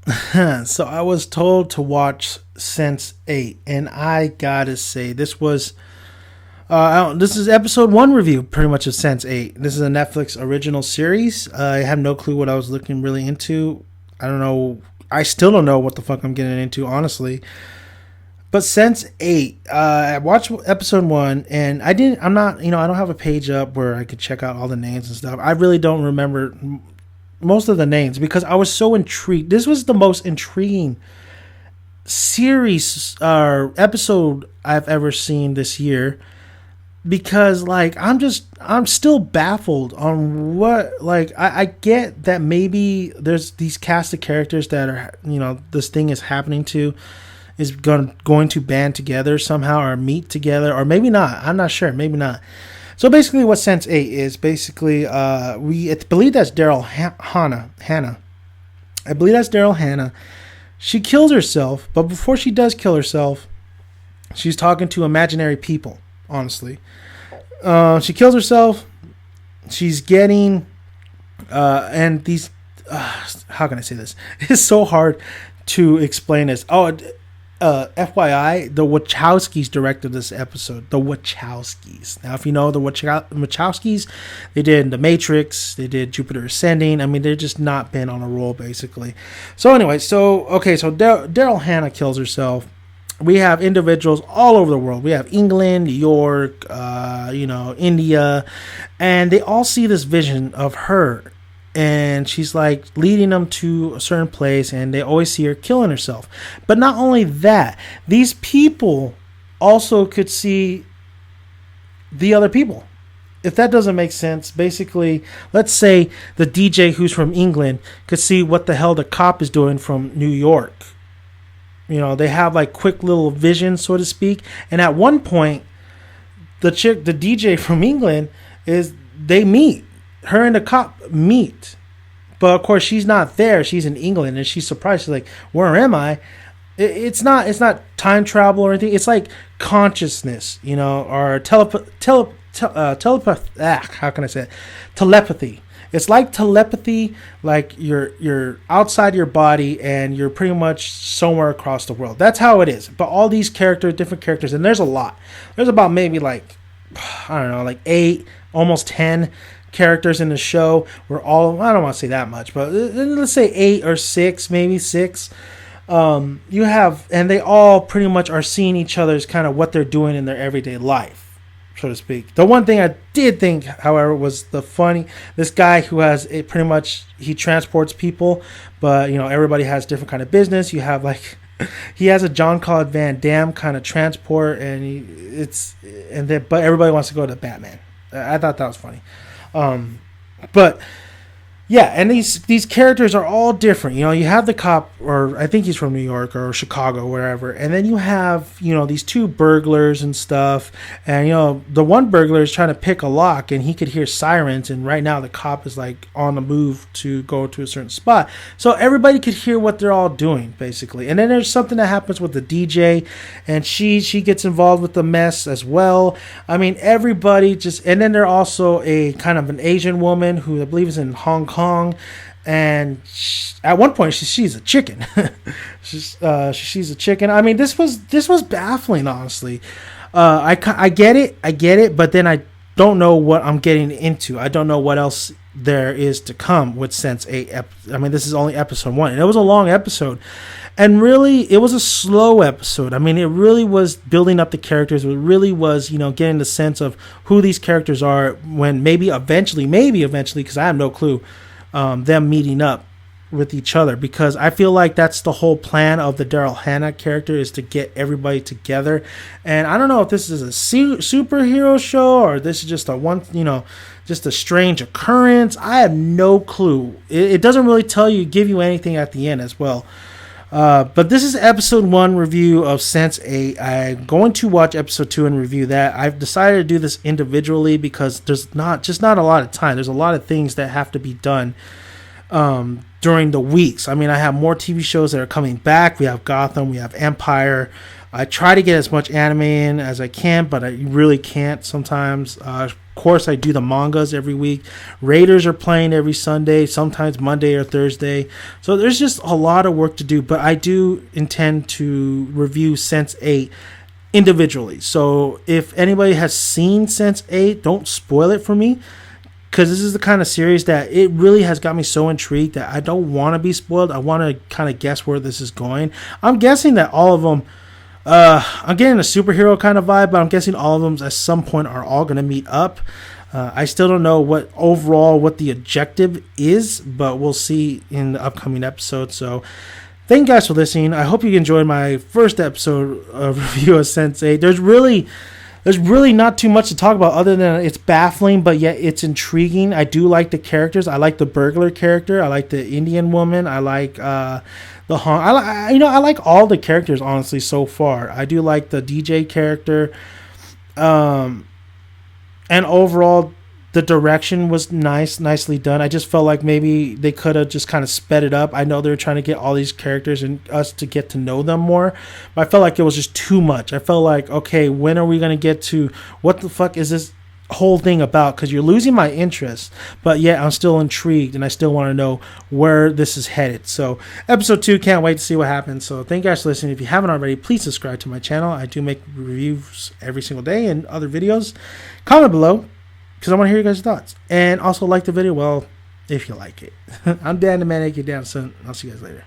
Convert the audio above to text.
So I was told to watch Sense 8, and I gotta say, this is episode one review, pretty much of Sense 8. This is a Netflix original series. I have no clue what I was looking really into. I don't know. I still don't know what the fuck I'm getting into, honestly. But Sense 8, I watched episode one, and I'm not, I don't have a page up where I could check out all the names and stuff. I really don't remember most of the names because I was so intrigued. This was the most intriguing series or episode I've ever seen this year because I'm still baffled on what I get that maybe there's these cast of characters that are this thing is happening to is going to band together somehow or meet together or maybe not. I'm not sure, maybe not. So basically, what Sense 8 is basically, we believe that's Daryl Hannah. I believe that's Daryl Hannah. She kills herself, but before she does kill herself, she's talking to imaginary people. Honestly, she kills herself. She's getting, and these. How can I say this? It's so hard to explain this. FYI, the Wachowskis directed this episode. The Wachowskis. Now, if you know the Wachowskis, they did The Matrix. They did Jupiter Ascending. I mean, they've just not been on a roll, basically. So anyway, so Daryl Hannah kills herself. We have individuals all over the world. We have England, New York, India, and they all see this vision of her. And she's like leading them to a certain place, and they always see her killing herself. But not only that, these people also could see the other people. If that doesn't make sense, basically, let's say the DJ who's from England could see what the hell the cop is doing from New York. They have like quick little vision, so to speak. And at one point, the DJ from England, they meet. Her and the cop meet, but of course she's not there. She's in England, and she's surprised. She's like, "Where am I?" It's not time travel or anything. It's like consciousness, or telepath. How can I say it? Telepathy. It's like telepathy, like you're outside your body and you're pretty much somewhere across the world. That's how it is. But all these different characters, and there's a lot. There's about maybe like 8, almost 10 characters in the show. I don't want to say that much, but let's say 8 or 6, maybe 6. And they all pretty much are seeing each other's kind of what they're doing in their everyday life, so to speak. The one thing I did think, however, was this guy who has it pretty much, he transports people, but everybody has different kind of business. You have he has a Jean-Claude Van Damme kind of transport, but everybody wants to go to Batman. I thought that was funny. But yeah, and these characters are all different. You have the cop, or I think he's from New York or Chicago, wherever, and then you have these two burglars and stuff, and the one burglar is trying to pick a lock, and he could hear sirens, and right now the cop is like on the move to go to a certain spot, so everybody could hear what they're all doing, basically. And then there's something that happens with the DJ, and she gets involved with the mess as well. I mean, everybody and then there's also a kind of an Asian woman who I believe is in Hong Kong, and at one point she's a chicken. she's a chicken. I mean, this was baffling, honestly. I get it, but then I don't know what I'm getting into. I don't know what else there is to come with Sense 8. I mean, this is only episode 1, and it was a long episode, and really it was a slow episode. I mean, it really was building up the characters. It really was getting the sense of who these characters are, when maybe eventually, because I have no clue, them meeting up with each other, because I feel like that's the whole plan of the Daryl Hannah character, is to get everybody together. And I don't know if this is a superhero show or this is just just a strange occurrence. I have no clue. It doesn't really give you anything at the end as well. But this is episode 1 review of Sense 8. I'm going to watch episode 2 and review that. I've decided to do this individually because there's not a lot of time. There's a lot of things that have to be done during the weeks. I mean, I have more TV shows that are coming back. We have Gotham, we have Empire. I try to get as much anime in as I can, but I really can't sometimes. course, I do the mangas every week. Raiders are playing every Sunday, sometimes Monday or Thursday. So there's just a lot of work to do, but I do intend to review Sense8 individually. So if anybody has seen Sense8, don't spoil it for me, because this is the kind of series that it really has got me so intrigued that I don't want to be spoiled. I want to kind of guess where this is going. I'm guessing that all of them, I'm getting a superhero kind of vibe, but I'm guessing all of them at some point are all going to meet up. I still don't know what the objective is, but we'll see in the upcoming episode. So thank you guys for listening. I hope you enjoyed my first episode of review of Sense8. There's really not too much to talk about other than it's baffling, but yet it's intriguing. I do like the characters. I like the burglar character. I like the Indian woman. I like the I like all the characters, honestly, so far. I do like the DJ character. And overall, the direction was nicely done. I just felt like maybe they could have just kind of sped it up. I know they were trying to get all these characters and us to get to know them more, but I felt like it was just too much. I felt like, okay, when are we going to get to what the fuck is this whole thing about? Because you're losing my interest, but yet I'm still intrigued and I still want to know where this is headed. So episode 2, can't wait to see what happens. So thank you guys for listening. If you haven't already, please subscribe to my channel. I do make reviews every single day and other videos. Comment below, because I want to hear you guys' thoughts. And also like the video, well, if you like it. I'm Dan the Man, get down soon. I'll see you guys later.